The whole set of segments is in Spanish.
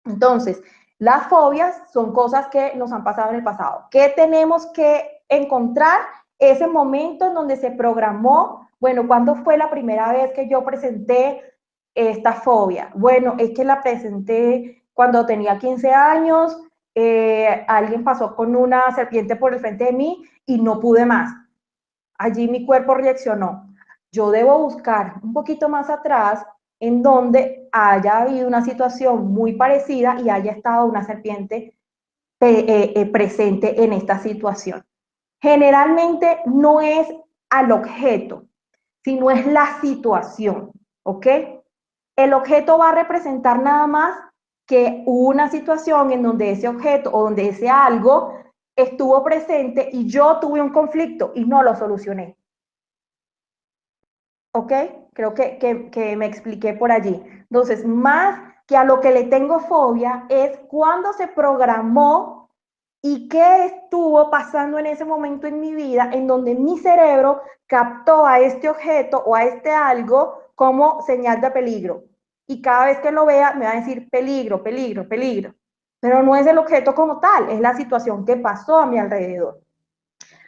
Entonces, las fobias son cosas que nos han pasado en el pasado. ¿Qué tenemos que encontrar? Ese momento en donde se programó, bueno, ¿cuándo fue la primera vez que yo presenté esta fobia? Bueno, es que la presenté cuando tenía 15 años, alguien pasó con una serpiente por el frente de mí y no pude más. Allí mi cuerpo reaccionó. Yo debo buscar un poquito más atrás en donde haya habido una situación muy parecida y haya estado una serpiente presente en esta situación. Generalmente no es al objeto, sino es la situación, ¿ok? El objeto va a representar nada más que hubo una situación en donde ese objeto o donde ese algo estuvo presente y yo tuve un conflicto y no lo solucioné. ¿Ok? Creo que me expliqué por allí. Entonces, más que a lo que le tengo fobia es cuando se programó y qué estuvo pasando en ese momento en mi vida en donde mi cerebro captó a este objeto o a este algo como señal de peligro. Y cada vez que lo vea me va a decir peligro, peligro, peligro. Pero no es el objeto como tal, es la situación que pasó a mi alrededor.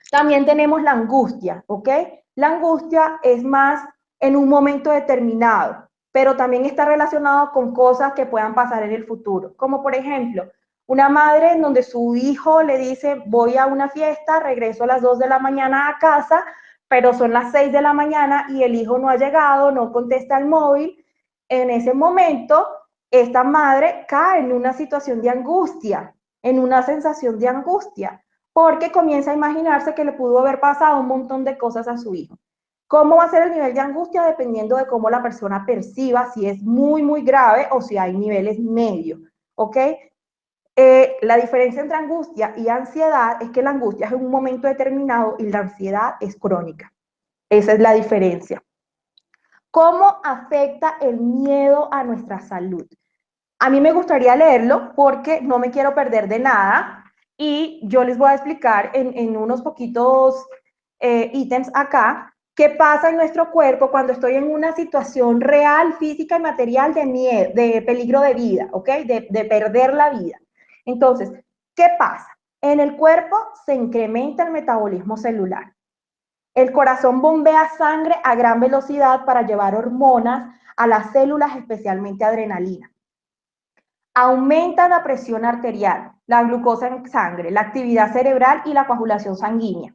También tenemos la angustia, ¿ok? La angustia es más en un momento determinado, pero también está relacionado con cosas que puedan pasar en el futuro, como por ejemplo, una madre en donde su hijo le dice, voy a una fiesta, regreso a las 2 de la mañana a casa, pero son las 6 de la mañana y el hijo no ha llegado, no contesta el móvil. En ese momento, esta madre cae en una situación de angustia, en una sensación de angustia porque comienza a imaginarse que le pudo haber pasado un montón de cosas a su hijo. ¿Cómo va a ser el nivel de angustia? Dependiendo de cómo la persona perciba, si es muy, muy grave o si hay niveles medios, ¿ok? La diferencia entre angustia y ansiedad es que la angustia es en un momento determinado y la ansiedad es crónica. Esa es la diferencia. ¿Cómo afecta el miedo a nuestra salud? A mí me gustaría leerlo porque no me quiero perder de nada y yo les voy a explicar en unos poquitos ítems acá qué pasa en nuestro cuerpo cuando estoy en una situación real, física y material de miedo, de peligro de vida, ¿ok? De perder la vida. Entonces, ¿qué pasa? En el cuerpo se incrementa el metabolismo celular. El corazón bombea sangre a gran velocidad para llevar hormonas a las células, especialmente adrenalina. Aumenta la presión arterial, la glucosa en sangre, la actividad cerebral y la coagulación sanguínea.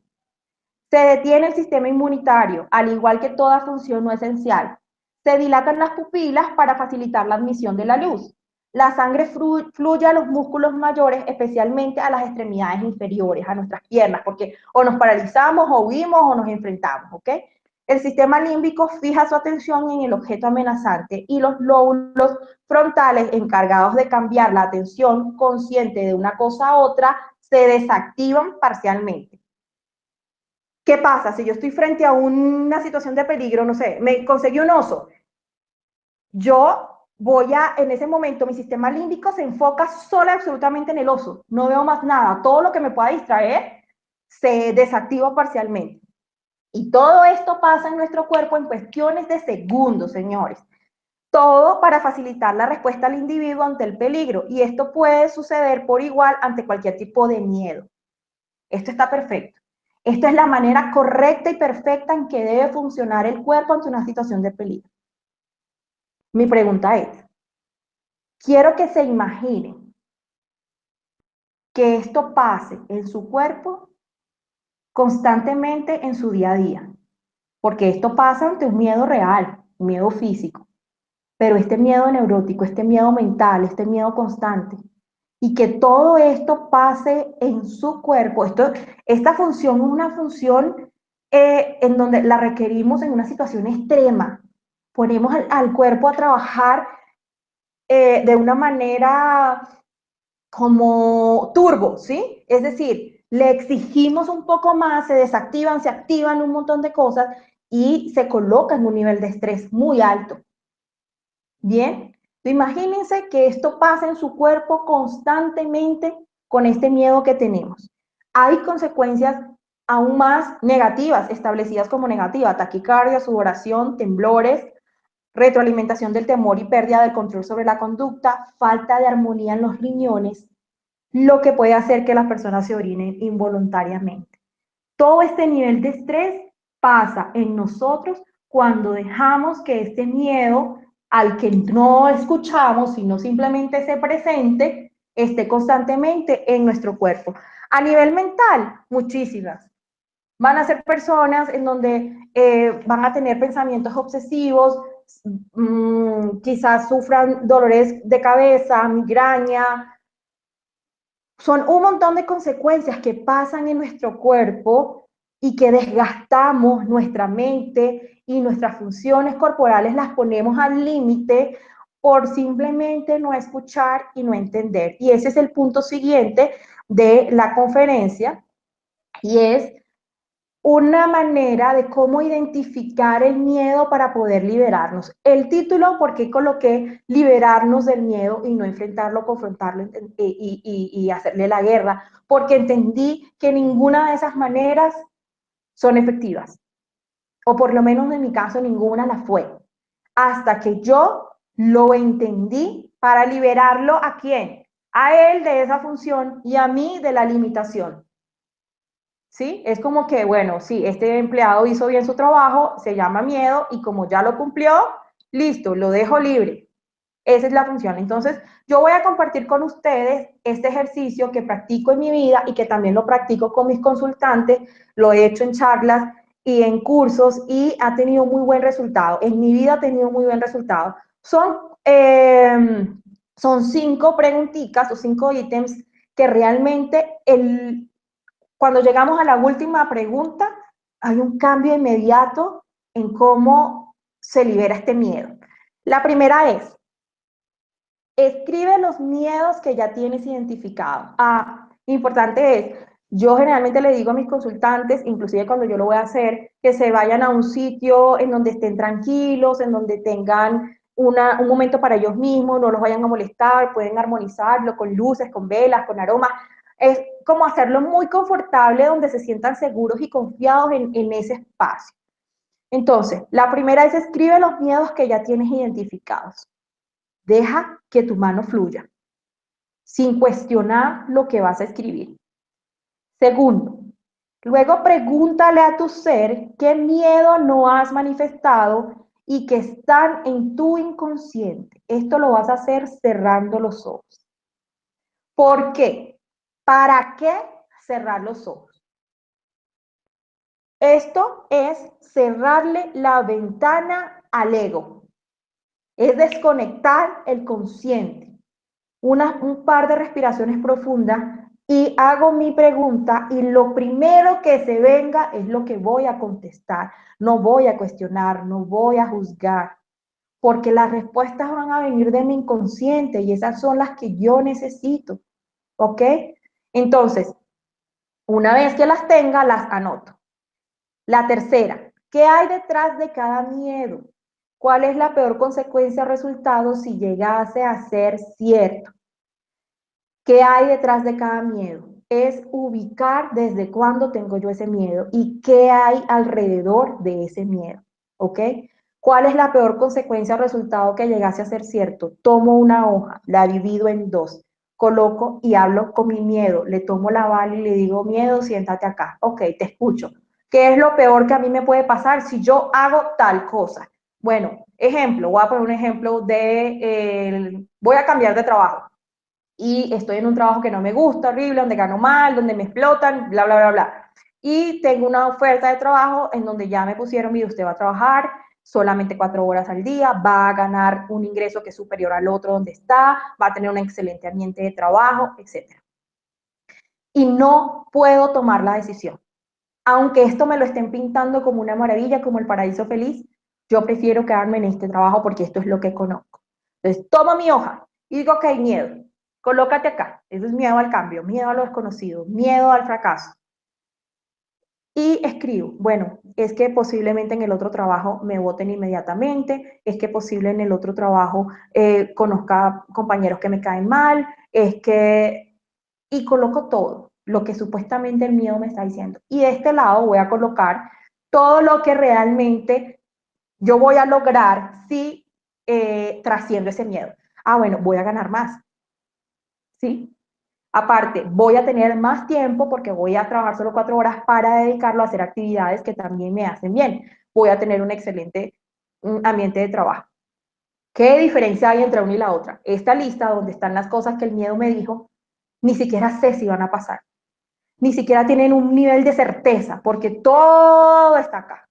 Se detiene el sistema inmunitario, al igual que toda función no esencial. Se dilatan las pupilas para facilitar la admisión de la luz. La sangre fluye a los músculos mayores, especialmente a las extremidades inferiores, a nuestras piernas, porque o nos paralizamos, o huimos, o nos enfrentamos, ¿ok? El sistema límbico fija su atención en el objeto amenazante y los lóbulos frontales encargados de cambiar la atención consciente de una cosa a otra se desactivan parcialmente. ¿Qué pasa? Si yo estoy frente a una situación de peligro, no sé, me conseguí un oso, yo voy a, en ese momento, mi sistema límbico se enfoca solo absolutamente en el oso, no veo más nada, todo lo que me pueda distraer se desactiva parcialmente. Y todo esto pasa en nuestro cuerpo en cuestiones de segundos, señores. Todo para facilitar la respuesta al individuo ante el peligro. Y esto puede suceder por igual ante cualquier tipo de miedo. Esto está perfecto. Esto es la manera correcta y perfecta en que debe funcionar el cuerpo ante una situación de peligro. Mi pregunta es, quiero que se imaginen que esto pase en su cuerpo constantemente en su día a día, porque esto pasa ante un miedo real, un miedo físico, pero este miedo neurótico, este miedo mental, este miedo constante, y que todo esto pase en su cuerpo. Esta función es una función en donde la requerimos en una situación extrema. Ponemos al cuerpo a trabajar de una manera como turbo, ¿sí? Es decir, le exigimos un poco más, se desactivan, se activan un montón de cosas y se coloca en un nivel de estrés muy alto. Bien, imagínense que esto pasa en su cuerpo constantemente con este miedo que tenemos. Hay consecuencias aún más negativas, establecidas como negativas: taquicardia, sudoración, temblores, retroalimentación del temor y pérdida del control sobre la conducta, falta de armonía en los riñones, lo que puede hacer que las personas se orinen involuntariamente. Todo este nivel de estrés pasa en nosotros cuando dejamos que este miedo, al que no escuchamos, sino simplemente se presente, esté constantemente en nuestro cuerpo. A nivel mental, muchísimas. Van a ser personas en donde van a tener pensamientos obsesivos, quizás sufran dolores de cabeza, migraña. Son un montón de consecuencias que pasan en nuestro cuerpo y que desgastamos nuestra mente y nuestras funciones corporales, las ponemos al límite por simplemente no escuchar y no entender. Y ese es el punto siguiente de la conferencia, y es una manera de cómo identificar el miedo para poder liberarnos. El título, ¿por qué coloqué liberarnos del miedo y no enfrentarlo, confrontarlo y hacerle la guerra? Porque entendí que ninguna de esas maneras son efectivas, o por lo menos en mi caso ninguna la fue, hasta que yo lo entendí para liberarlo. ¿A quién? A él de esa función y a mí de la limitación. ¿Sí? Es como que, bueno, sí, este empleado hizo bien su trabajo, se llama miedo, y como ya lo cumplió, listo, lo dejo libre. Esa es la función. Entonces, yo voy a compartir con ustedes este ejercicio que practico en mi vida y que también lo practico con mis consultantes. Lo he hecho en charlas y en cursos y ha tenido muy buen resultado. En mi vida ha tenido muy buen resultado. Son 5 preguntitas o 5 ítems que realmente cuando llegamos a la última pregunta, hay un cambio inmediato en cómo se libera este miedo. La primera es: escribe los miedos que ya tienes identificados. Importante es, yo generalmente le digo a mis consultantes, inclusive cuando yo lo voy a hacer, que se vayan a un sitio en donde estén tranquilos, en donde tengan un momento para ellos mismos, no los vayan a molestar, pueden armonizarlo con luces, con velas, con aromas. Es como hacerlo muy confortable, donde se sientan seguros y confiados en ese espacio. Entonces, la primera es: escribe los miedos que ya tienes identificados. Deja que tu mano fluya, sin cuestionar lo que vas a escribir. Segundo, luego pregúntale a tu ser qué miedo no has manifestado y que están en tu inconsciente. Esto lo vas a hacer cerrando los ojos. ¿Por qué? ¿Para qué cerrar los ojos? Esto es cerrarle la ventana al ego. Es desconectar el consciente. Un par de respiraciones profundas y hago mi pregunta, y lo primero que se venga es lo que voy a contestar. No voy a cuestionar, no voy a juzgar, porque las respuestas van a venir de mi inconsciente y esas son las que yo necesito. ¿Ok? Entonces, una vez que las tenga, las anoto. La tercera: ¿qué hay detrás de cada miedo? ¿Cuál es la peor consecuencia o resultado si llegase a ser cierto? ¿Qué hay detrás de cada miedo? Es ubicar desde cuándo tengo yo ese miedo y qué hay alrededor de ese miedo, ¿ok? ¿Cuál es la peor consecuencia o resultado que llegase a ser cierto? Tomo una hoja, la divido en 2, coloco y hablo con mi miedo, le tomo la bala y le digo: miedo, siéntate acá, ok, te escucho. ¿Qué es lo peor que a mí me puede pasar si yo hago tal cosa? Bueno, ejemplo, voy a poner un ejemplo voy a cambiar de trabajo y estoy en un trabajo que no me gusta, horrible, donde gano mal, donde me explotan, bla, bla, bla, bla. Y tengo una oferta de trabajo en donde ya me pusieron: mire, usted va a trabajar solamente 4 horas al día, va a ganar un ingreso que es superior al otro donde está, va a tener un excelente ambiente de trabajo, etc. Y no puedo tomar la decisión. Aunque esto me lo estén pintando como una maravilla, como el paraíso feliz, yo prefiero quedarme en este trabajo porque esto es lo que conozco. Entonces, tomo mi hoja y digo: ok, miedo, colócate acá. Eso es miedo al cambio, miedo a lo desconocido, miedo al fracaso. Y escribo: bueno, es que posiblemente en el otro trabajo me voten inmediatamente, es que posible en el otro trabajo conozca compañeros que me caen mal, es que... Y coloco todo. lo que supuestamente el miedo me está diciendo. Y de este lado voy a colocar todo lo que realmente yo voy a lograr si trasciendo ese miedo. Ah, bueno, voy a ganar más, ¿sí? Aparte, voy a tener más tiempo porque voy a trabajar solo 4 horas para dedicarlo a hacer actividades que también me hacen bien. Voy a tener un excelente ambiente de trabajo. ¿Qué diferencia hay entre una y la otra? Esta lista donde están las cosas que el miedo me dijo, ni siquiera sé si van a pasar. Ni siquiera tienen un nivel de certeza porque todo está acá.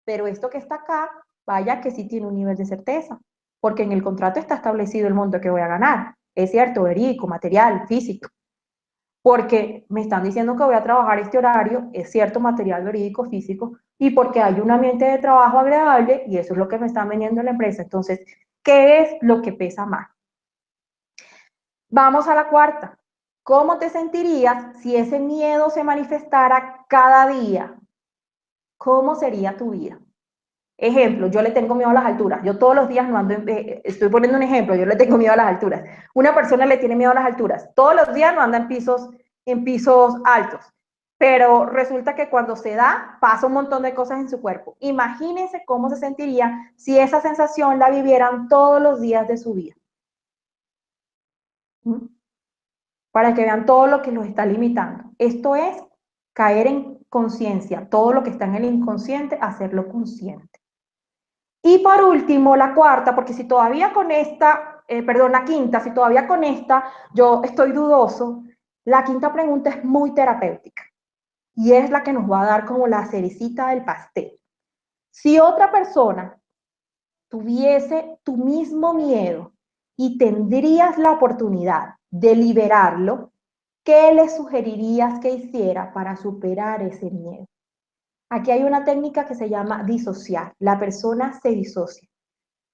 Pero esto que está acá, vaya que sí tiene un nivel de certeza, porque en el contrato está establecido el monto que voy a ganar. Es cierto, verídico, material, físico. Porque me están diciendo que voy a trabajar este horario, es cierto, material, verídico, físico, y porque hay un ambiente de trabajo agradable y eso es lo que me están vendiendo en la empresa. Entonces, ¿qué es lo que pesa más? Vamos a la cuarta. ¿Cómo te sentirías si ese miedo se manifestara cada día? ¿Cómo sería tu vida? Ejemplo, yo le tengo miedo a las alturas. Yo todos los días no ando, estoy poniendo un ejemplo, yo le tengo miedo a las alturas. Una persona le tiene miedo a las alturas. Todos los días no anda en pisos altos. Pero resulta que cuando se da, pasa un montón de cosas en su cuerpo. Imagínense cómo se sentiría si esa sensación la vivieran todos los días de su vida. ¿Mm? Para que vean todo lo que los está limitando. Esto es caer en conciencia, todo lo que está en el inconsciente, hacerlo consciente. Y por último, la cuarta, porque si todavía con esta, perdón, la quinta, si todavía con esta yo estoy dudoso, la quinta pregunta es muy terapéutica y es la que nos va a dar como la cerecita del pastel. Si otra persona tuviese tu mismo miedo y tendrías la oportunidad de liberarlo, ¿qué le sugerirías que hiciera para superar ese miedo? Aquí hay una técnica que se llama disociar. La persona se disocia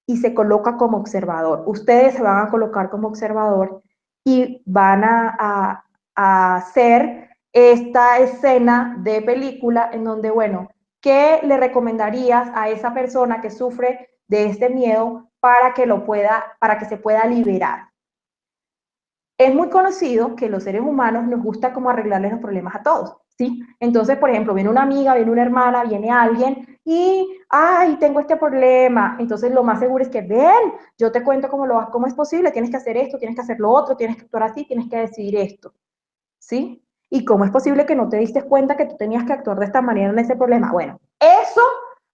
y se coloca como observador. Ustedes se van a colocar como observador y van a hacer esta escena de película en donde, bueno, ¿qué le recomendarías a esa persona que sufre de este miedo para que para que se pueda liberar? Es muy conocido que los seres humanos nos gusta como arreglarles los problemas a todos, ¿sí? Entonces, por ejemplo, viene una amiga, viene una hermana, viene alguien y, ay, tengo este problema. Entonces, lo más seguro es que, ven, yo te cuento cómo es posible, tienes que hacer esto, tienes que hacer lo otro, tienes que actuar así, tienes que decidir esto, ¿sí? ¿Y cómo es posible que no te diste cuenta que tú tenías que actuar de esta manera en ese problema? Bueno, eso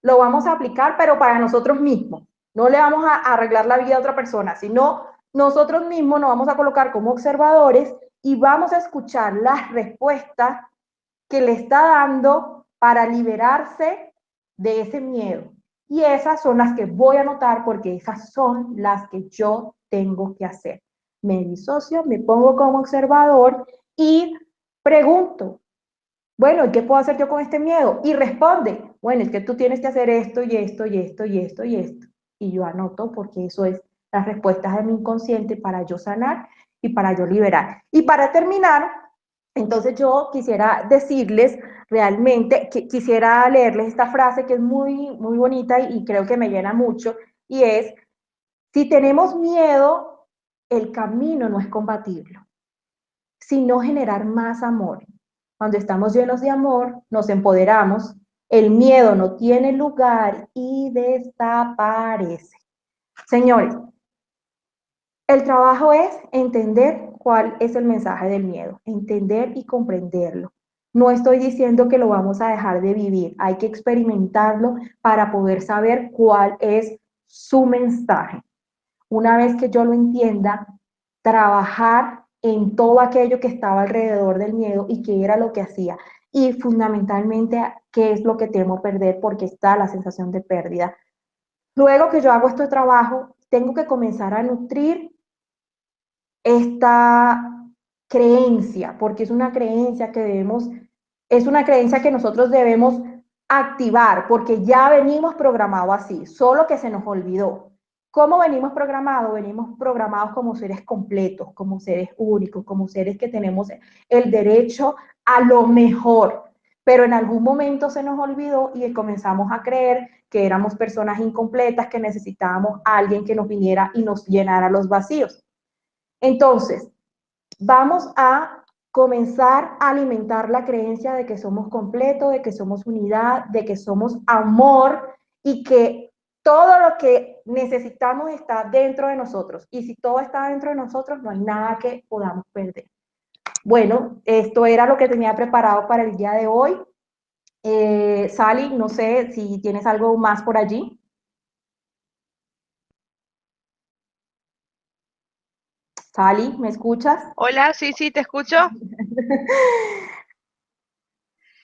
lo vamos a aplicar, pero para nosotros mismos. No le vamos a arreglar la vida a otra persona, sino nosotros mismos nos vamos a colocar como observadores y vamos a escuchar las respuestas que le está dando para liberarse de ese miedo. Y esas son las que voy a anotar porque esas son las que yo tengo que hacer. Me disocio, me pongo como observador y pregunto, bueno, ¿qué puedo hacer yo con este miedo? Y responde, bueno, es que tú tienes que hacer esto y esto y esto y esto y esto. Y yo anoto porque eso es las respuestas de mi inconsciente para yo sanar y para yo liberar. Y para terminar, entonces yo quisiera decirles realmente, quisiera leerles esta frase que es muy bonita y creo que me llena mucho, y es, si tenemos miedo, el camino no es combatirlo, sino generar más amor. Cuando estamos llenos de amor, nos empoderamos, el miedo no tiene lugar y desaparece. Señores, el trabajo es entender cuál es el mensaje del miedo, entender y comprenderlo. No estoy diciendo que lo vamos a dejar de vivir, hay que experimentarlo para poder saber cuál es su mensaje. Una vez que yo lo entienda, trabajar en todo aquello que estaba alrededor del miedo y qué era lo que hacía. Y fundamentalmente, qué es lo que temo perder, porque está la sensación de pérdida. Luego que yo hago este trabajo, tengo que comenzar a nutrir esta creencia, porque es una creencia que nosotros debemos activar, porque ya venimos programados así, solo que se nos olvidó. ¿Cómo venimos programados? Venimos programados como seres completos, como seres únicos, como seres que tenemos el derecho a lo mejor, pero en algún momento se nos olvidó y comenzamos a creer que éramos personas incompletas, que necesitábamos a alguien que nos viniera y nos llenara los vacíos. Entonces, vamos a comenzar a alimentar la creencia de que somos completo, de que somos unidad, de que somos amor y que todo lo que necesitamos está dentro de nosotros. Y si todo está dentro de nosotros, no hay nada que podamos perder. Bueno, esto era lo que tenía preparado para el día de hoy. Sally, no sé si tienes algo más por allí. Sally, ¿me escuchas? Hola, sí, sí, te escucho.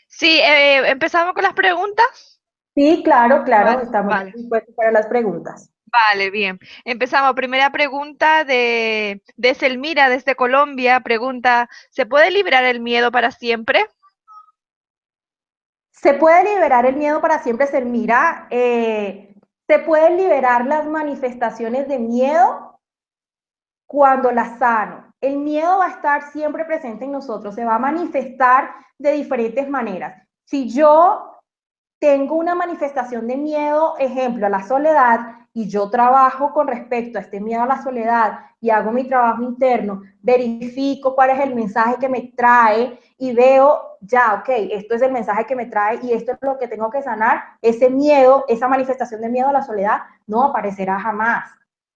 Sí, empezamos con las preguntas. Sí, claro, claro, Vale, estamos vale, dispuestos para las preguntas. vale, bien. Empezamos. Primera pregunta de Selmira desde Colombia. Pregunta, ¿se puede liberar el miedo para siempre? Se puede liberar el miedo para siempre, ser mira, se pueden liberar las manifestaciones de miedo cuando las sano. El miedo va a estar siempre presente en nosotros, se va a manifestar de diferentes maneras. Si yo tengo una manifestación de miedo, ejemplo, a la soledad, y yo trabajo con respecto a este miedo a la soledad y hago mi trabajo interno, verifico cuál es el mensaje que me trae y veo, ya, ok, esto es el mensaje que me trae y esto es lo que tengo que sanar, ese miedo, esa manifestación de miedo a la soledad no aparecerá jamás.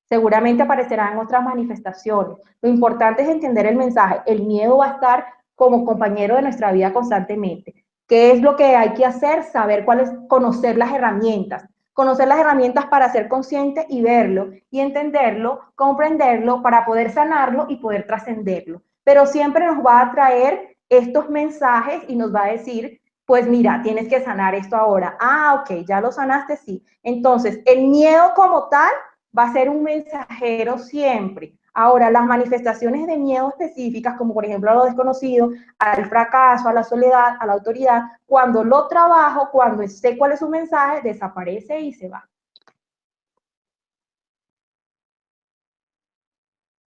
Seguramente aparecerán otras manifestaciones. Lo importante es entender el mensaje. El miedo va a estar como compañero de nuestra vida constantemente. ¿Qué es lo que hay que hacer? Saber cuáles, conocer las herramientas. Conocer las herramientas para ser consciente y verlo y entenderlo, comprenderlo para poder sanarlo y poder trascenderlo. Pero siempre nos va a traer estos mensajes y nos va a decir, pues mira, tienes que sanar esto ahora. Ah, ok, ya lo sanaste, sí. Entonces, el miedo como tal va a ser un mensajero siempre. Ahora, las manifestaciones de miedo específicas, como por ejemplo a lo desconocido, al fracaso, a la soledad, a la autoridad, cuando lo trabajo, cuando sé cuál es su mensaje, desaparece y se va.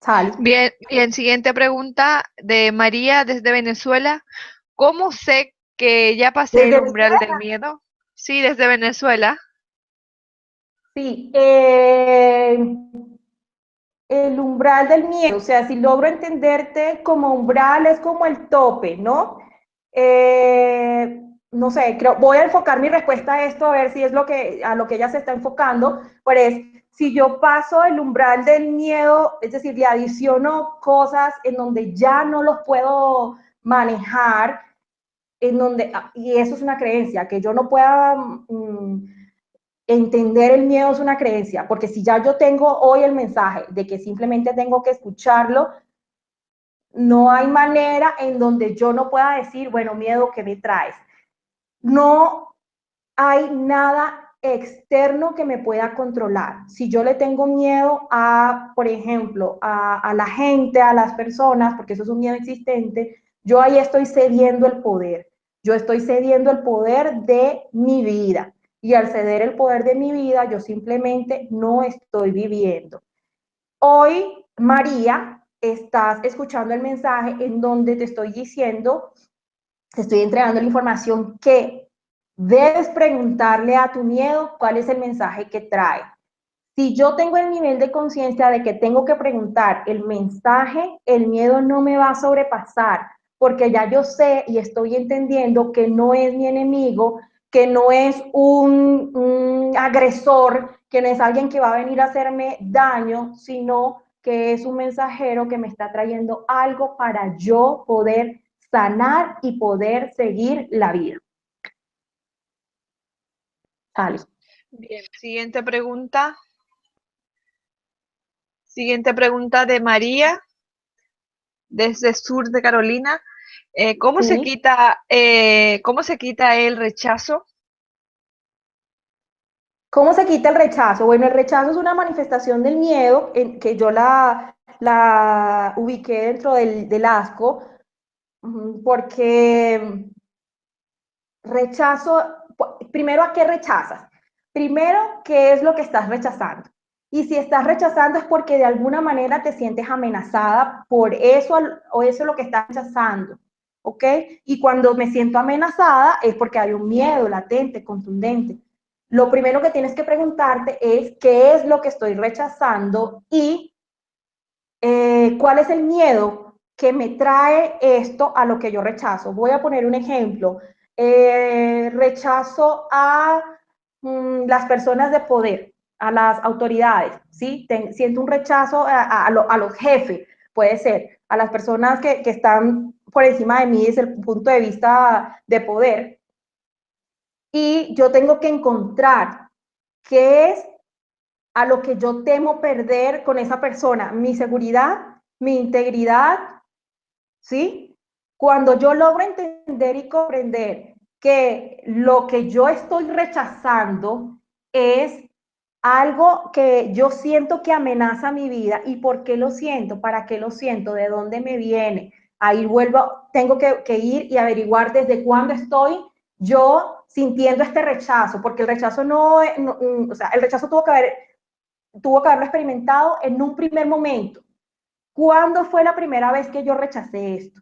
Sale. Bien, bien. Siguiente pregunta de María desde Venezuela. ¿Cómo sé que ya pasé el Desde umbral del Venezuela, miedo? Sí, desde Venezuela. sí. El umbral del miedo, o sea, si logro entenderte como umbral es como el tope, ¿no? No sé, creo, voy a enfocar mi respuesta a esto a ver si es lo que a lo que ella se está enfocando, pues si yo paso el umbral del miedo, es decir, le adiciono cosas en donde ya no los puedo manejar, en donde, y eso es una creencia, que yo no pueda entender el miedo es una creencia, porque si ya yo tengo hoy el mensaje de que simplemente tengo que escucharlo, no hay manera en donde yo no pueda decir, bueno, miedo, ¿qué me traes? No hay nada externo que me pueda controlar. Si yo le tengo miedo a, por ejemplo, a la gente, a las personas, porque eso es un miedo existente, yo ahí estoy cediendo el poder. Yo estoy cediendo el poder de mi vida. Y al ceder el poder de mi vida, yo simplemente no estoy viviendo. Hoy, María, estás escuchando el mensaje en donde te estoy diciendo, te estoy entregando la información que debes preguntarle a tu miedo cuál es el mensaje que trae. Si yo tengo el nivel de conciencia de que tengo que preguntar el mensaje, el miedo no me va a sobrepasar, porque ya yo sé y estoy entendiendo que no es mi enemigo, que no es un agresor, que no es alguien que va a venir a hacerme daño, sino que es un mensajero que me está trayendo algo para yo poder sanar y poder seguir la vida. Vale. Bien, siguiente pregunta. Siguiente pregunta de María desde sur de Carolina. Sí. Cómo se quita el rechazo? ¿Cómo se quita el rechazo? Bueno, el rechazo es una manifestación del miedo, que yo la ubiqué dentro del asco, porque rechazo, primero, ¿a qué rechazas? Primero, ¿qué es lo que estás rechazando? Y si estás rechazando es porque de alguna manera te sientes amenazada por eso o eso es lo que estás rechazando, ¿ok? Y cuando me siento amenazada es porque hay un miedo latente, contundente. Lo primero que tienes que preguntarte es qué es lo que estoy rechazando y cuál es el miedo que me trae esto a lo que yo rechazo. Voy a poner un ejemplo. Rechazo a las personas de poder, a las autoridades, ¿sí? Siento un rechazo a los jefes, puede ser, a las personas que están por encima de mí desde el punto de vista de poder. Y yo tengo que encontrar qué es a lo que yo temo perder con esa persona, mi seguridad, mi integridad, ¿sí? Cuando yo logro entender y comprender que lo que yo estoy rechazando es algo que yo siento que amenaza mi vida. ¿Y por qué lo siento? ¿Para qué lo siento? ¿De dónde me viene? Ahí vuelvo, tengo que ir y averiguar desde cuándo estoy yo sintiendo este rechazo, porque el rechazo o sea, el rechazo tuvo que haberlo experimentado en un primer momento. ¿Cuándo fue la primera vez que yo rechacé esto?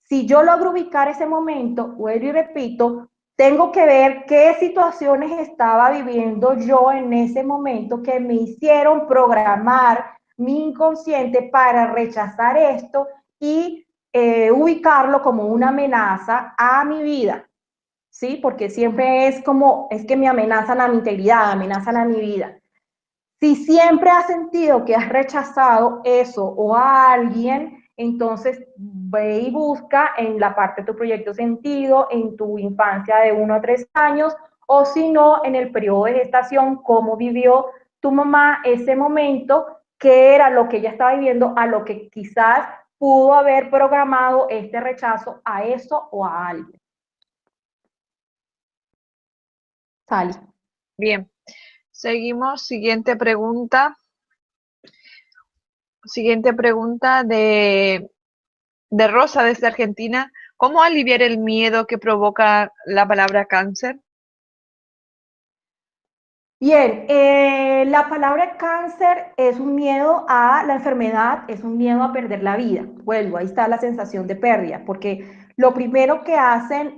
Si yo logro ubicar ese momento, vuelvo y repito, tengo que ver qué situaciones estaba viviendo yo en ese momento que me hicieron programar mi inconsciente para rechazar esto y ubicarlo como una amenaza a mi vida, ¿sí? Porque siempre es como, es que me amenazan a mi integridad, amenazan a mi vida. Si siempre has sentido que has rechazado eso o a alguien, entonces ve y busca en la parte de tu proyecto sentido, en tu infancia de 1 a 3 años, o si no, en el periodo de gestación, cómo vivió tu mamá ese momento, qué era lo que ella estaba viviendo, a lo que quizás pudo haber programado este rechazo a eso o a alguien. Sally. Bien, seguimos. Siguiente pregunta de Rosa desde Argentina. ¿Cómo aliviar el miedo que provoca la palabra cáncer? Bien, la palabra cáncer es un miedo a la enfermedad, es un miedo a perder la vida. Vuelvo, ahí está la sensación de pérdida, porque lo primero que hacen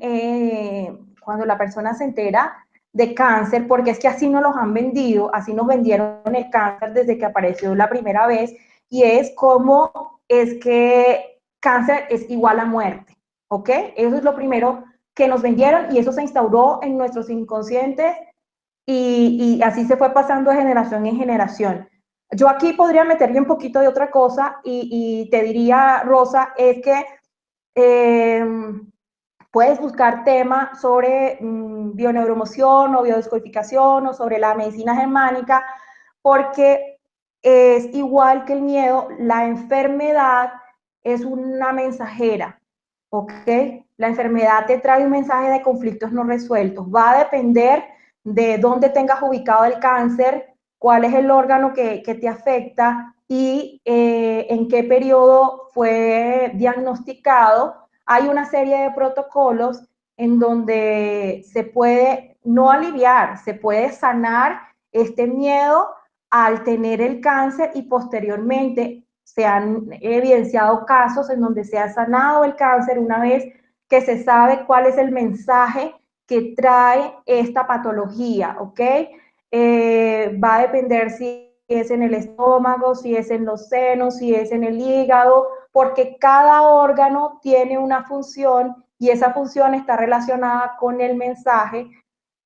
cuando la persona se entera de cáncer, porque es que así nos los han vendido, así nos vendieron el cáncer desde que apareció la primera vez, y es como es que cáncer es igual a muerte, ¿ok? Eso es lo primero que nos vendieron y eso se instauró en nuestros inconscientes y así se fue pasando de generación en generación. Yo aquí podría meterle un poquito de otra cosa y te diría, Rosa, es que eh, puedes buscar temas sobre bioneuromoción o biodescodificación o sobre la medicina germánica, porque es igual que el miedo, la enfermedad es una mensajera, ¿ok? La enfermedad te trae un mensaje de conflictos no resueltos. Va a depender de dónde tengas ubicado el cáncer, cuál es el órgano que te afecta y en qué periodo fue diagnosticado. Hay una serie de protocolos en donde se puede no aliviar, se puede sanar este miedo al tener el cáncer y posteriormente se han evidenciado casos en donde se ha sanado el cáncer una vez que se sabe cuál es el mensaje que trae esta patología, ¿ok? Va a depender si es en el estómago, si es en los senos, si es en el hígado, porque cada órgano tiene una función y esa función está relacionada con el mensaje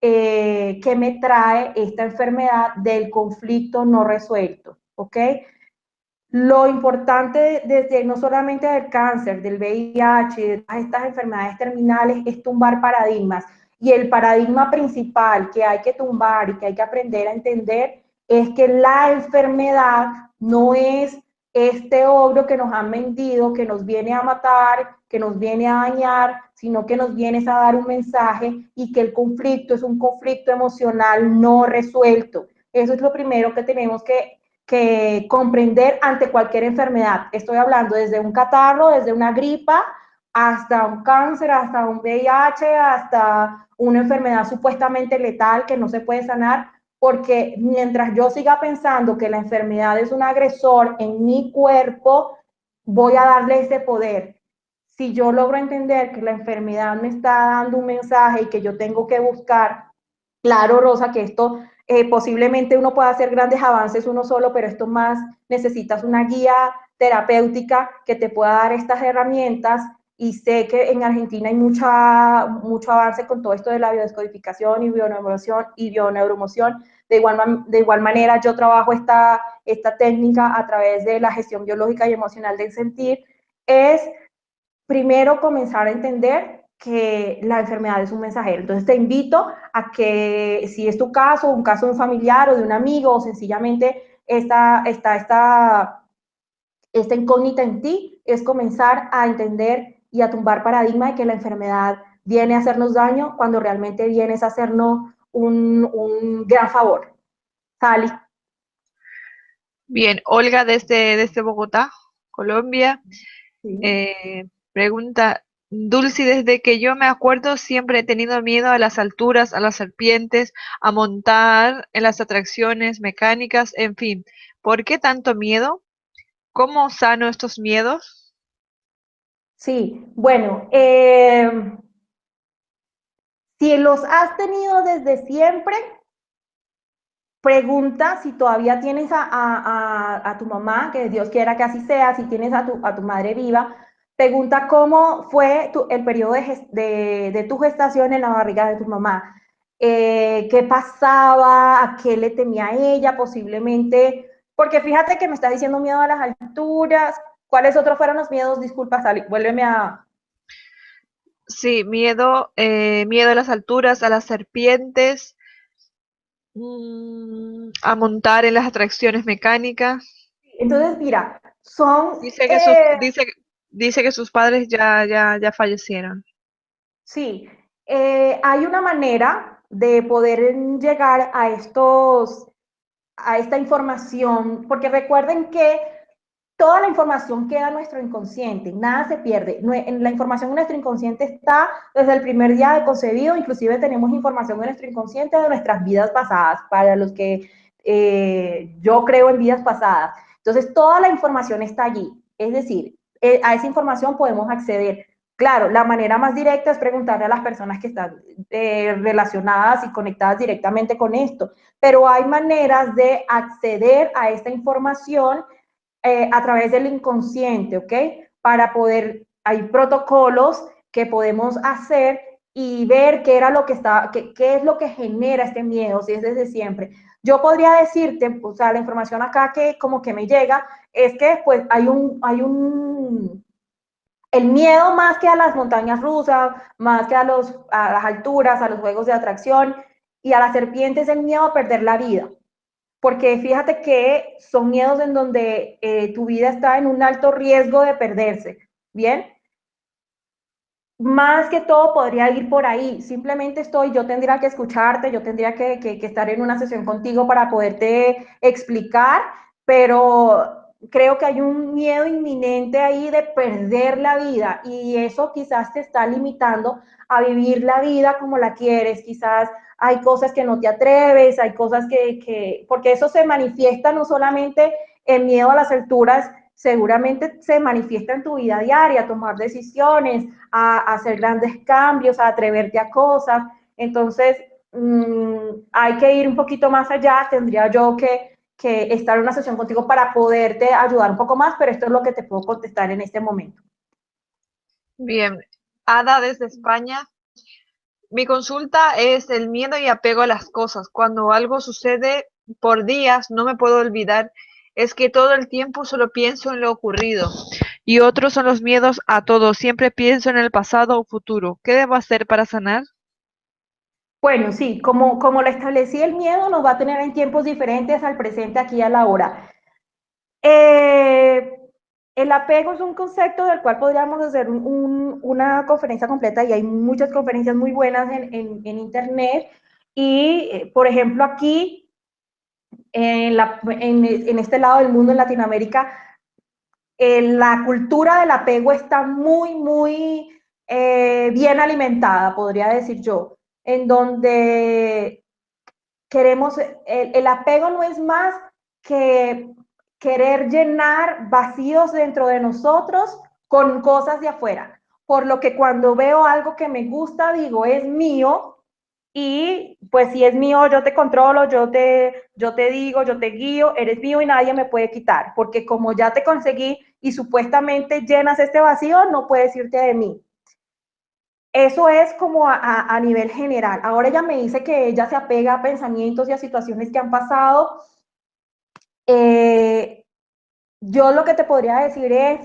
que me trae esta enfermedad del conflicto no resuelto, ¿ok? Lo importante desde no solamente del cáncer, del VIH, de todas estas enfermedades terminales, es tumbar paradigmas. Y el paradigma principal que hay que tumbar y que hay que aprender a entender es que la enfermedad no es este ogro que nos han vendido, que nos viene a matar, que nos viene a dañar, sino que nos viene a dar un mensaje y que el conflicto es un conflicto emocional no resuelto. Eso es lo primero que tenemos que comprender ante cualquier enfermedad. Estoy hablando desde un catarro, desde una gripa, hasta un cáncer, hasta un VIH, hasta una enfermedad supuestamente letal que no se puede sanar, porque mientras yo siga pensando que la enfermedad es un agresor en mi cuerpo, voy a darle ese poder. Si yo logro entender que la enfermedad me está dando un mensaje y que yo tengo que buscar, claro, Rosa, que esto Posiblemente uno pueda hacer grandes avances uno solo, pero esto más necesitas una guía terapéutica que te pueda dar estas herramientas. Y sé que en Argentina hay mucho avance con todo esto de la biodescodificación y bioneuromoción. De igual manera, yo trabajo esta técnica a través de la gestión biológica y emocional del sentir. Es primero comenzar a entender que la enfermedad es un mensajero. Entonces te invito a que si es tu caso, un caso de un familiar o de un amigo, o sencillamente esta incógnita en ti, es comenzar a entender y a tumbar paradigma de que la enfermedad viene a hacernos daño cuando realmente viene a hacernos un gran favor. Sally. Bien, Olga desde Bogotá, Colombia, Sí. pregunta, Dulce, desde que yo me acuerdo siempre he tenido miedo a las alturas, a las serpientes, a montar en las atracciones mecánicas, en fin. ¿Por qué tanto miedo? ¿Cómo sano estos miedos? Sí, bueno, si los has tenido desde siempre, pregunta si todavía tienes a tu mamá, que Dios quiera que así sea, si tienes a tu madre viva, pregunta cómo fue el periodo de tu gestación en la barriga de tu mamá. ¿Qué pasaba? ¿A qué le temía ella? Posiblemente, porque fíjate que me está diciendo miedo a las alturas. ¿Cuáles otros fueron los miedos? Disculpa, Sally, vuélveme a... Sí, miedo a las alturas, a las serpientes, a montar en las atracciones mecánicas. Entonces, mira, son, Dice que dice que sus padres ya fallecieron. sí, hay una manera de poder llegar a esta información, porque recuerden que toda la información queda en nuestro inconsciente, nada se pierde. La información en nuestro inconsciente está desde el primer día de concebido, inclusive tenemos información en nuestro inconsciente de nuestras vidas pasadas, para los que yo creo en vidas pasadas. Entonces, toda la información está allí, es decir, a esa información podemos acceder. Claro, la manera más directa es preguntarle a las personas que están relacionadas y conectadas directamente con esto, pero hay maneras de acceder a esta información a través del inconsciente, ¿ok? Para poder, hay protocolos que podemos hacer y ver qué era lo que está, qué es lo que genera este miedo, si es desde siempre. Yo podría decirte, o sea, la información acá que como que me llega, es que pues el miedo más que a las montañas rusas, más que a las alturas, a los juegos de atracción y a las serpientes, el miedo a perder la vida, porque fíjate que son miedos en donde tu vida está en un alto riesgo de perderse, ¿bien? Más que todo podría ir por ahí, simplemente yo tendría que escucharte, yo tendría que estar en una sesión contigo para poderte explicar, pero creo que hay un miedo inminente ahí de perder la vida y eso quizás te está limitando a vivir la vida como la quieres, quizás hay cosas que no te atreves, hay cosas porque eso se manifiesta no solamente en miedo a las alturas, seguramente se manifiesta en tu vida diaria, tomar decisiones, a hacer grandes cambios, a atreverte a cosas. Entonces, hay que ir un poquito más allá, tendría yo que estar en una sesión contigo para poderte ayudar un poco más, pero esto es lo que te puedo contestar en este momento. Bien, Ada desde España. Mi consulta es el miedo y apego a las cosas. Cuando algo sucede por días, no me puedo olvidar. Es que todo el tiempo solo pienso en lo ocurrido. Y otros son los miedos a todo. Siempre pienso en el pasado o futuro. ¿Qué debo hacer para sanar? Bueno, sí, como lo establecí, el miedo nos va a tener en tiempos diferentes al presente, aquí a la hora. Eh, el apego es un concepto del cual podríamos hacer una conferencia completa y hay muchas conferencias muy buenas en internet. Y, por ejemplo, aquí en este lado del mundo, en Latinoamérica, la cultura del apego está muy bien alimentada, podría decir yo, en donde queremos, el apego no es más que querer llenar vacíos dentro de nosotros con cosas de afuera. Por lo que cuando veo algo que me gusta, digo, es mío, y pues si es mío, yo te controlo, yo te digo, yo te guío, eres mío y nadie me puede quitar, porque como ya te conseguí y supuestamente llenas este vacío, no puedes irte de mí. Eso es como a nivel general. Ahora ella me dice que ella se apega a pensamientos y a situaciones que han pasado. Eh, yo lo que te podría decir es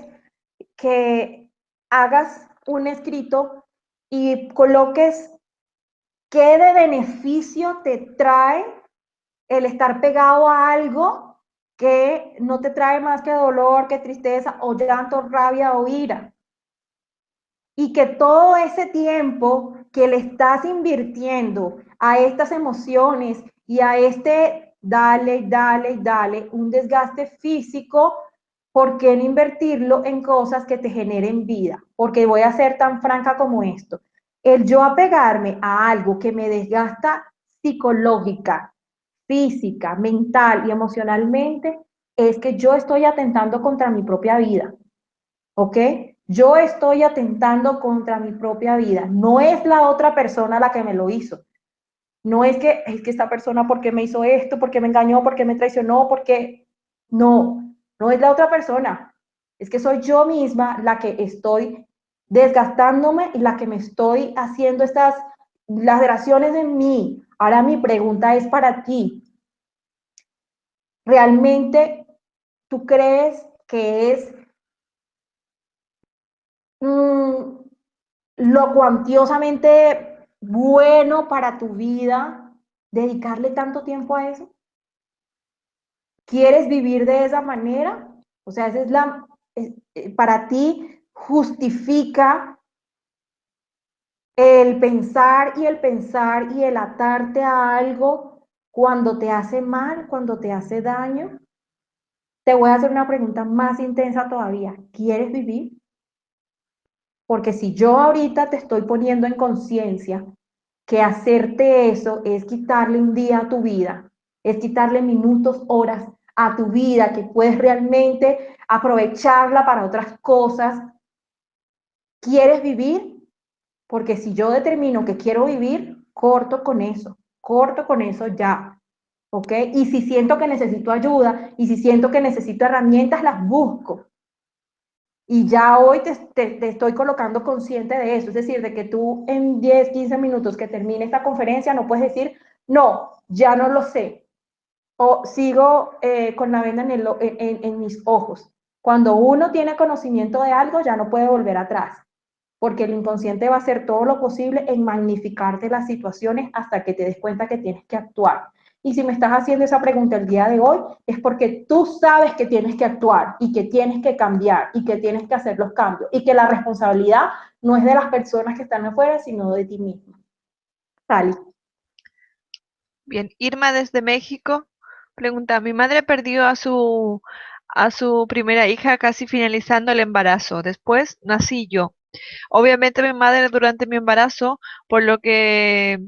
que hagas un escrito y coloques qué de beneficio te trae el estar pegado a algo que no te trae más que dolor, que tristeza o llanto, rabia o ira. Y que todo ese tiempo que le estás invirtiendo a estas emociones y a este dale, un desgaste físico, ¿por qué no invertirlo en cosas que te generen vida? Porque voy a ser tan franca como esto. El yo apegarme a algo que me desgasta psicológica, física, mental y emocionalmente, es que yo estoy atentando contra mi propia vida. ¿Ok? Yo estoy atentando contra mi propia vida. No es la otra persona la que me lo hizo. No es que esta persona, ¿por qué me hizo esto? ¿Por qué me engañó? ¿Por qué me traicionó? ¿Por qué? No, no es la otra persona. Es que soy yo misma la que estoy desgastándome y la que me estoy haciendo estas laceraciones en mí. Ahora mi pregunta es para ti. ¿Realmente tú crees que es mmm, lo cuantiosamente bueno para tu vida dedicarle tanto tiempo a eso? ¿Quieres vivir de esa manera? O sea, esa es para ti justifica el pensar y el atarte a algo cuando te hace mal, cuando te hace daño. Te voy a hacer una pregunta más intensa todavía. ¿Quieres vivir? Porque si yo ahorita te estoy poniendo en conciencia que hacerte eso es quitarle un día a tu vida, es quitarle minutos, horas a tu vida, que puedes realmente aprovecharla para otras cosas. ¿Quieres vivir? Porque si yo determino que quiero vivir, corto con eso ya, ¿ok? Y si siento que necesito ayuda y si siento que necesito herramientas, las busco. Y ya hoy te estoy colocando consciente de eso, es decir, de que tú en 10, 15 minutos que termine esta conferencia no puedes decir, no, ya no lo sé, o sigo con la venda en mis ojos. Cuando uno tiene conocimiento de algo, ya no puede volver atrás, porque el inconsciente va a hacer todo lo posible en magnificarte las situaciones hasta que te des cuenta que tienes que actuar. Y si me estás haciendo esa pregunta el día de hoy, es porque tú sabes que tienes que actuar y que tienes que cambiar y que tienes que hacer los cambios y que la responsabilidad no es de las personas que están afuera, sino de ti mismo. Sally. Bien, Irma desde México pregunta, mi madre perdió a su primera hija casi finalizando el embarazo. Después nací yo. Obviamente mi madre durante mi embarazo, por lo que,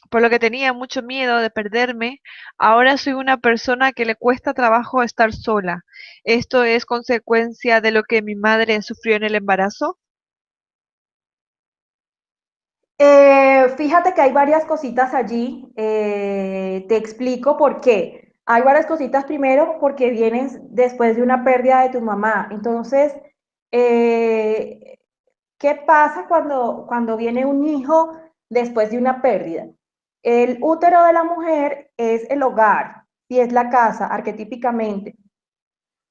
por lo que tenía mucho miedo de perderme, ahora soy una persona que le cuesta trabajo estar sola. ¿Esto es consecuencia de lo que mi madre sufrió en el embarazo? Fíjate que hay varias cositas allí. Te explico por qué. Hay varias cositas primero porque vienes después de una pérdida de tu mamá. Entonces, eh, ¿qué pasa cuando viene un hijo después de una pérdida? El útero de la mujer es el hogar y es la casa, arquetípicamente.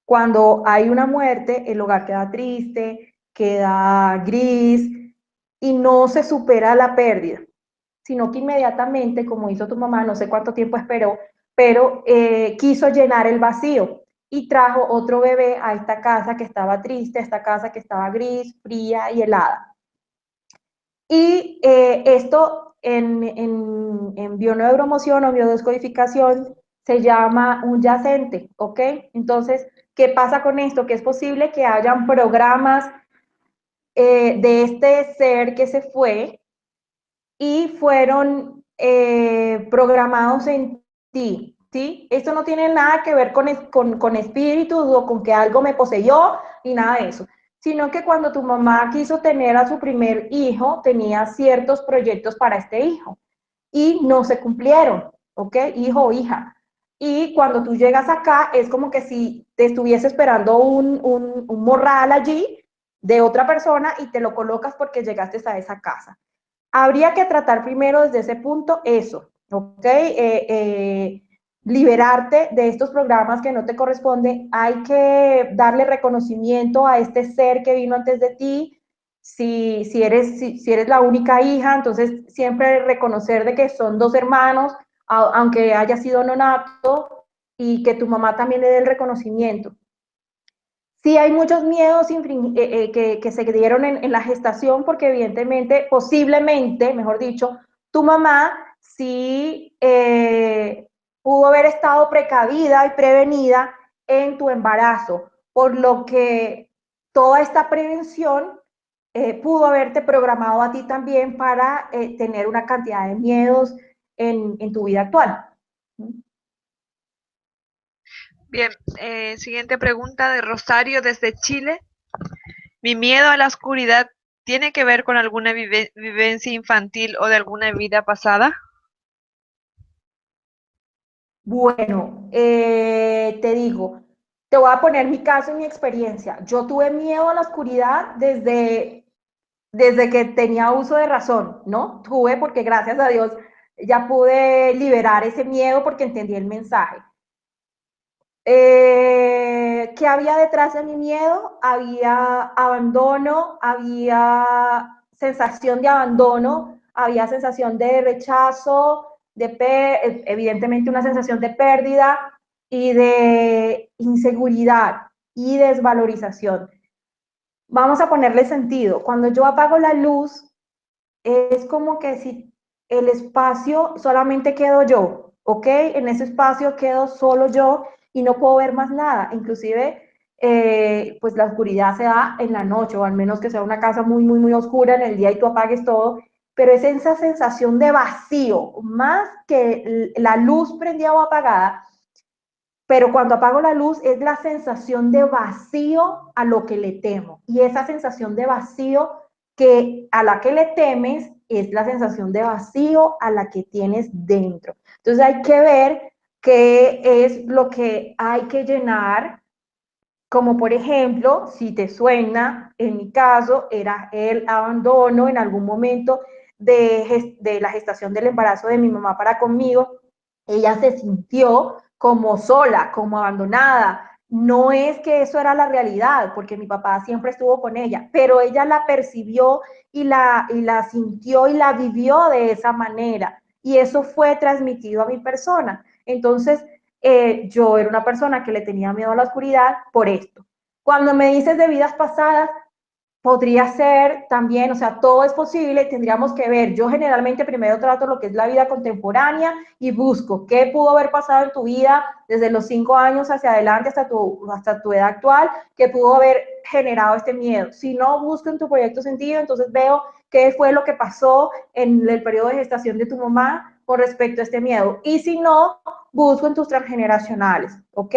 Cuando hay una muerte, el hogar queda triste, queda gris y no se supera la pérdida, sino que inmediatamente, como hizo tu mamá, no sé cuánto tiempo esperó, pero quiso llenar el vacío y trajo otro bebé a esta casa que estaba triste, a esta casa que estaba gris, fría y helada. Y esto en bioneuromoción o biodescodificación se llama un yacente, ¿ok? Entonces, ¿qué pasa con esto? Que es posible que hayan programas de este ser que se fue y fueron programados en ti, ¿sí? Esto no tiene nada que ver con espíritus o con que algo me poseyó, ni nada de eso, sino que cuando tu mamá quiso tener a su primer hijo, tenía ciertos proyectos para este hijo. y no se cumplieron, ¿ok? Hijo o hija. Y cuando tú llegas acá, es como que si te estuviese esperando un morral allí de otra persona y te lo colocas porque llegaste a esa casa. Habría que tratar primero desde ese punto eso, ¿ok? Liberarte de estos programas que no te corresponden. Hay que darle reconocimiento a este ser que vino antes de ti. Si eres la única hija, entonces siempre reconocer de que son dos hermanos, aunque haya sido nonato, y que tu mamá también le dé el reconocimiento. Sí hay muchos miedos que se dieron en la gestación porque evidentemente, posiblemente, mejor dicho, tu mamá sí pudo haber estado precavida y prevenida en tu embarazo, por lo que toda esta prevención pudo haberte programado a ti también para tener una cantidad de miedos en tu vida actual. Bien, siguiente pregunta de Rosario desde Chile. ¿Mi miedo a la oscuridad tiene que ver con alguna vivencia infantil o de alguna vida pasada? Bueno, te digo, te voy a poner mi caso y mi experiencia. Yo tuve miedo a la oscuridad desde que tenía uso de razón, ¿no? Tuve porque gracias a Dios ya pude liberar ese miedo porque entendí el mensaje. ¿Qué había detrás de mi miedo? Había abandono, había sensación de abandono, había sensación de rechazo, evidentemente una sensación de pérdida y de inseguridad y desvalorización. Vamos a ponerle sentido. Cuando yo apago la luz, es como que si el espacio solamente quedo yo, ¿ok? En ese espacio quedo solo yo y no puedo ver más nada. Inclusive, pues la oscuridad se da en la noche, o al menos que sea una casa muy, muy, muy oscura en el día y tú apagues todo, pero es esa sensación de vacío, más que la luz prendida o apagada, pero cuando apago la luz es la sensación de vacío a lo que le temo. Y esa sensación de vacío que a la que le temes es la sensación de vacío a la que tienes dentro. Entonces hay que ver qué es lo que hay que llenar, como por ejemplo, si te suena, en mi caso era el abandono en algún momento de la gestación del embarazo de mi mamá para conmigo. Ella se sintió como sola, como abandonada. No es que eso era la realidad, porque mi papá siempre estuvo con ella, pero ella la percibió y la sintió y la vivió de esa manera. Y eso fue transmitido a mi persona. Entonces, yo era una persona que le tenía miedo a la oscuridad por esto. Cuando me dices de vidas pasadas, podría ser también, o sea, todo es posible, tendríamos que ver. Yo generalmente primero trato lo que es la vida contemporánea y busco qué pudo haber pasado en tu vida desde los 5 años hacia adelante hasta tu edad actual, que pudo haber generado este miedo. Si no, busco en tu proyecto sentido, entonces veo qué fue lo que pasó en el periodo de gestación de tu mamá con respecto a este miedo. Y si no, busco en tus transgeneracionales, ¿ok?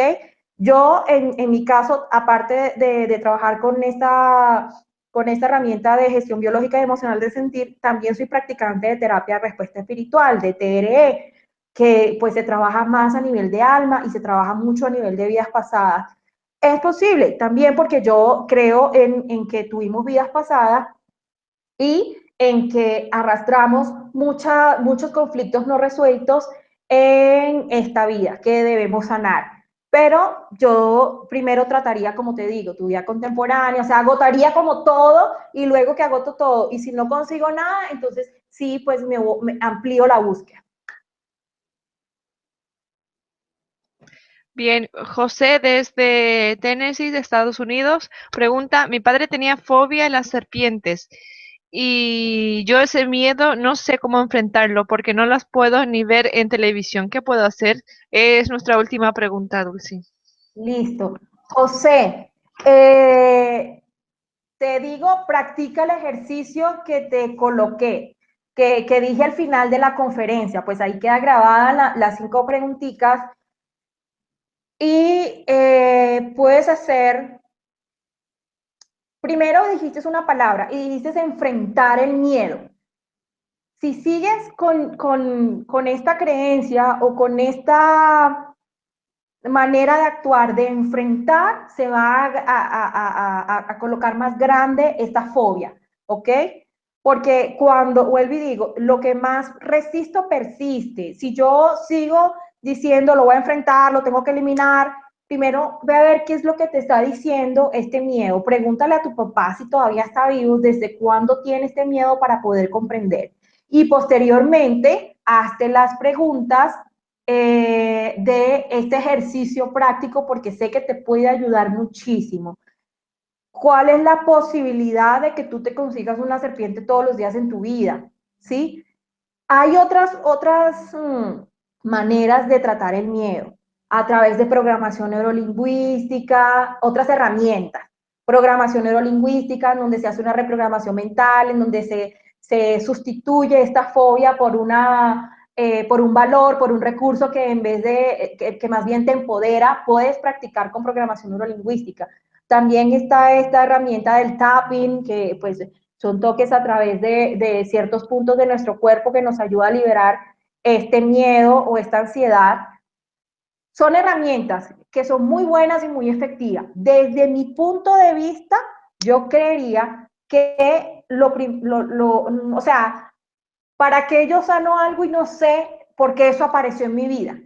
Yo, en mi caso, aparte de trabajar con esta herramienta de gestión biológica y emocional del sentir, también soy practicante de terapia de respuesta espiritual, de TRE, que pues se trabaja más a nivel de alma y se trabaja mucho a nivel de vidas pasadas. Es posible también porque yo creo en que tuvimos vidas pasadas y en que arrastramos muchos conflictos no resueltos en esta vida que debemos sanar. Pero yo primero trataría, como te digo, tu vida contemporánea, o sea, agotaría como todo y luego que agoto todo y si no consigo nada, entonces sí, pues me amplío la búsqueda. Bien, José desde Tennessee, de Estados Unidos, pregunta, mi padre tenía fobia a las serpientes y yo ese miedo no sé cómo enfrentarlo porque no las puedo ni ver en televisión. ¿Qué puedo hacer? Es nuestra última pregunta, Dulce. Listo. José, te digo, practica el ejercicio que te coloqué, que dije al final de la conferencia, pues ahí queda grabada las 5 preguntitas y puedes hacer, primero dijiste una palabra y dijiste enfrentar el miedo. si sigues con esta creencia o con esta manera de actuar, de enfrentar, se va a colocar más grande esta fobia, ¿ok? Porque cuando, vuelvo y digo, lo que más resisto persiste. Si yo sigo diciendo, lo voy a enfrentar, lo tengo que eliminar, primero ve a ver qué es lo que te está diciendo este miedo. Pregúntale a tu papá si todavía está vivo, desde cuándo tiene este miedo para poder comprender. Y posteriormente, hazte las preguntas de este ejercicio práctico porque sé que te puede ayudar muchísimo. ¿Cuál es la posibilidad de que tú te consigas una serpiente todos los días en tu vida? ¿Sí? Hay otras maneras de tratar el miedo a través de programación neurolingüística, otras herramientas. Programación neurolingüística, en donde se hace una reprogramación mental, en donde se sustituye esta fobia por un valor, por un recurso que en vez de, que más bien te empodera, puedes practicar con programación neurolingüística. También está esta herramienta del tapping, que pues son toques a través de ciertos puntos de nuestro cuerpo que nos ayuda a liberar este miedo o esta ansiedad. Son herramientas que son muy buenas y muy efectivas. Desde mi punto de vista, yo creería que o sea, para que yo sano algo y no sé por qué eso apareció en mi vida.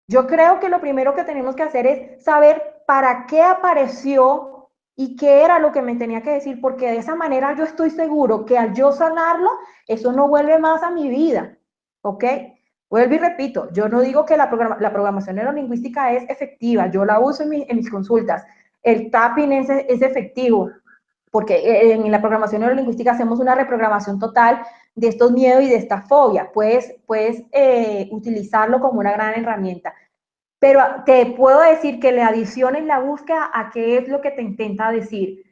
Yo creo que lo primero que tenemos que hacer es saber para qué apareció y qué era lo que me tenía que decir, porque de esa manera yo estoy seguro que al yo sanarlo, eso no vuelve más a mi vida, ¿ok? Vuelvo y repito, yo no digo que la programación neurolingüística es efectiva, yo la uso en mis consultas. El tapping es efectivo, porque en la programación neurolingüística hacemos una reprogramación total de estos miedos y de esta fobia. Puedes utilizarlo como una gran herramienta. Pero te puedo decir que le adiciones la búsqueda a qué es lo que te intenta decir.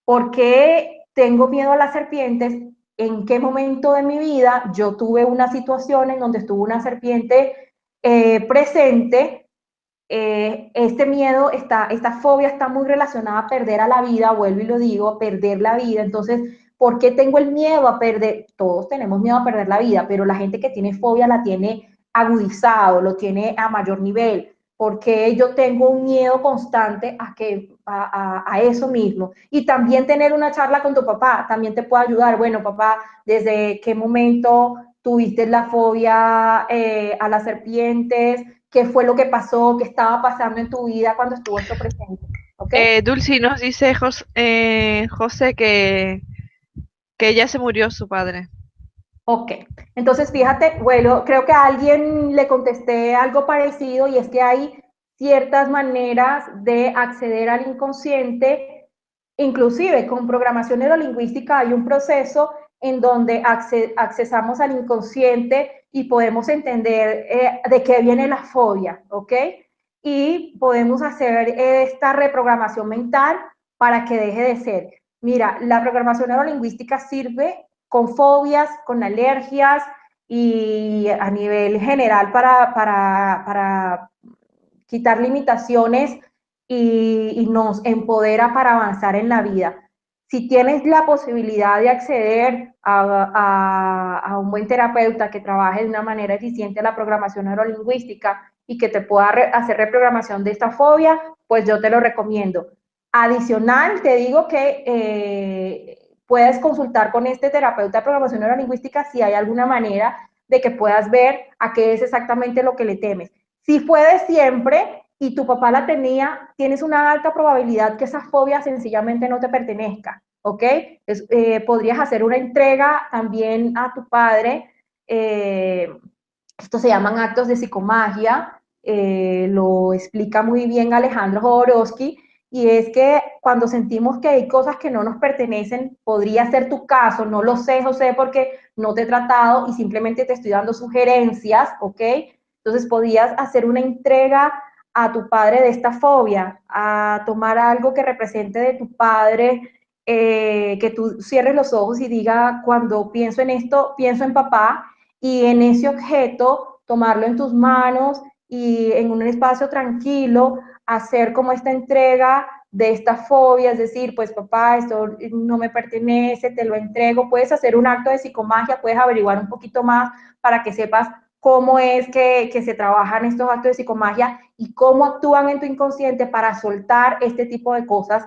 ¿Por qué tengo miedo a las serpientes? ¿En qué momento de mi vida yo tuve una situación en donde estuvo una serpiente presente? Este miedo, esta fobia está muy relacionada a perder a la vida, vuelvo y lo digo, a perder la vida. Entonces, ¿por qué tengo el miedo a perder? Todos tenemos miedo a perder la vida, pero la gente que tiene fobia la tiene agudizado, lo tiene a mayor nivel. Porque yo tengo un miedo constante a eso mismo. Y también tener una charla con tu papá también te puede ayudar. Bueno, papá, ¿desde qué momento tuviste la fobia a las serpientes? ¿Qué fue lo que pasó? ¿Qué estaba pasando en tu vida cuando estuvo esto presente? ¿Ok? Dulce, nos dice José que ya se murió su padre. Ok. Entonces, fíjate, bueno, creo que a alguien le contesté algo parecido y es que hay ciertas maneras de acceder al inconsciente, inclusive con programación neurolingüística hay un proceso en donde accesamos al inconsciente y podemos entender de qué viene la fobia, ¿ok? Y podemos hacer esta reprogramación mental para que deje de ser. Mira, la programación neurolingüística sirve con fobias, con alergias y a nivel general para quitar limitaciones y nos empodera para avanzar en la vida. Si tienes la posibilidad de acceder a un buen terapeuta que trabaje de una manera eficiente la programación neurolingüística y que te pueda hacer reprogramación de esta fobia, pues yo te lo recomiendo. Adicional, te digo que puedes consultar con este terapeuta de programación neurolingüística si hay alguna manera de que puedas ver a qué es exactamente lo que le temes. Si fue de siempre y tu papá la tenía, tienes una alta probabilidad que esa fobia sencillamente no te pertenezca, ¿ok? Podrías hacer una entrega también a tu padre. Esto se llaman actos de psicomagia, lo explica muy bien Alejandro Jodorowsky, y es que cuando sentimos que hay cosas que no nos pertenecen, podría ser tu caso, no lo sé, José, porque no te he tratado y simplemente te estoy dando sugerencias, ¿ok? Entonces podías hacer una entrega a tu padre de esta fobia, a tomar algo que represente de tu padre, que tú cierres los ojos y diga, cuando pienso en esto, pienso en papá, y en ese objeto tomarlo en tus manos y en un espacio tranquilo hacer como esta entrega de esta fobia, es decir, pues papá, esto no me pertenece, te lo entrego, puedes hacer un acto de psicomagia, puedes averiguar un poquito más para que sepas cómo es que se trabajan estos actos de psicomagia y cómo actúan en tu inconsciente para soltar este tipo de cosas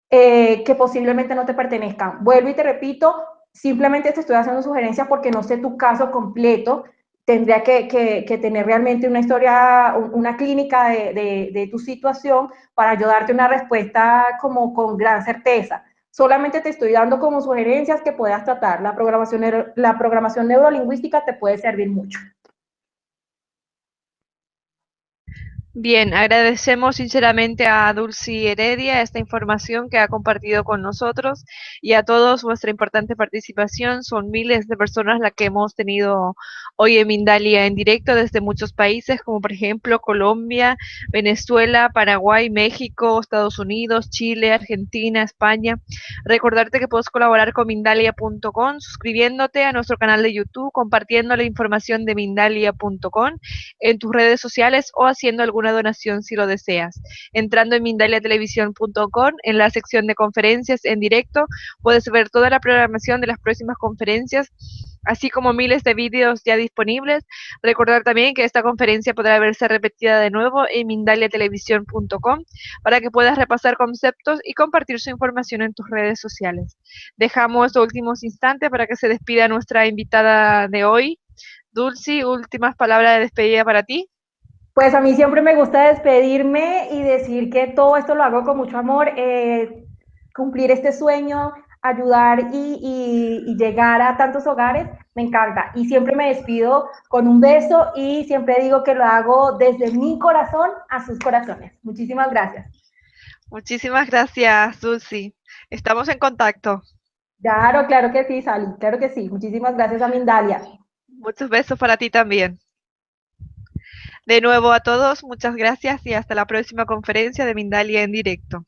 que posiblemente no te pertenezcan. Vuelvo y te repito, simplemente te estoy haciendo sugerencias porque no sé tu caso completo. Tendría que tener realmente una historia, una clínica de tu situación para ayudarte una respuesta como con gran certeza. Solamente te estoy dando como sugerencias que puedas tratar. La programación neurolingüística te puede servir mucho. Bien, agradecemos sinceramente a Dulcy Heredia esta información que ha compartido con nosotros y a todos vuestra importante participación. Son miles de personas las que hemos tenido hoy en Mindalia en directo desde muchos países, como por ejemplo Colombia, Venezuela, Paraguay, México, Estados Unidos, Chile, Argentina, España. Recordarte que puedes colaborar con Mindalia.com suscribiéndote a nuestro canal de YouTube, compartiendo la información de Mindalia.com en tus redes sociales o haciendo alguna donación si lo deseas. Entrando en mindaliatelevisión.com, en la sección de conferencias en directo, puedes ver toda la programación de las próximas conferencias, así como miles de vídeos ya disponibles. Recordar también que esta conferencia podrá verse repetida de nuevo en mindaliatelevisión.com para que puedas repasar conceptos y compartir su información en tus redes sociales. Dejamos los últimos instantes para que se despida nuestra invitada de hoy. Dulcy, últimas palabras de despedida para ti. Pues a mí siempre me gusta despedirme y decir que todo esto lo hago con mucho amor, cumplir este sueño, ayudar y llegar a tantos hogares, me encanta. Y siempre me despido con un beso y siempre digo que lo hago desde mi corazón a sus corazones. Muchísimas gracias. Muchísimas gracias, Dulcy. Estamos en contacto. Claro, claro que sí, Sally, claro que sí. Muchísimas gracias a Mindalia. Muchos besos para ti también. De nuevo a todos, muchas gracias y hasta la próxima conferencia de Mindalia en directo.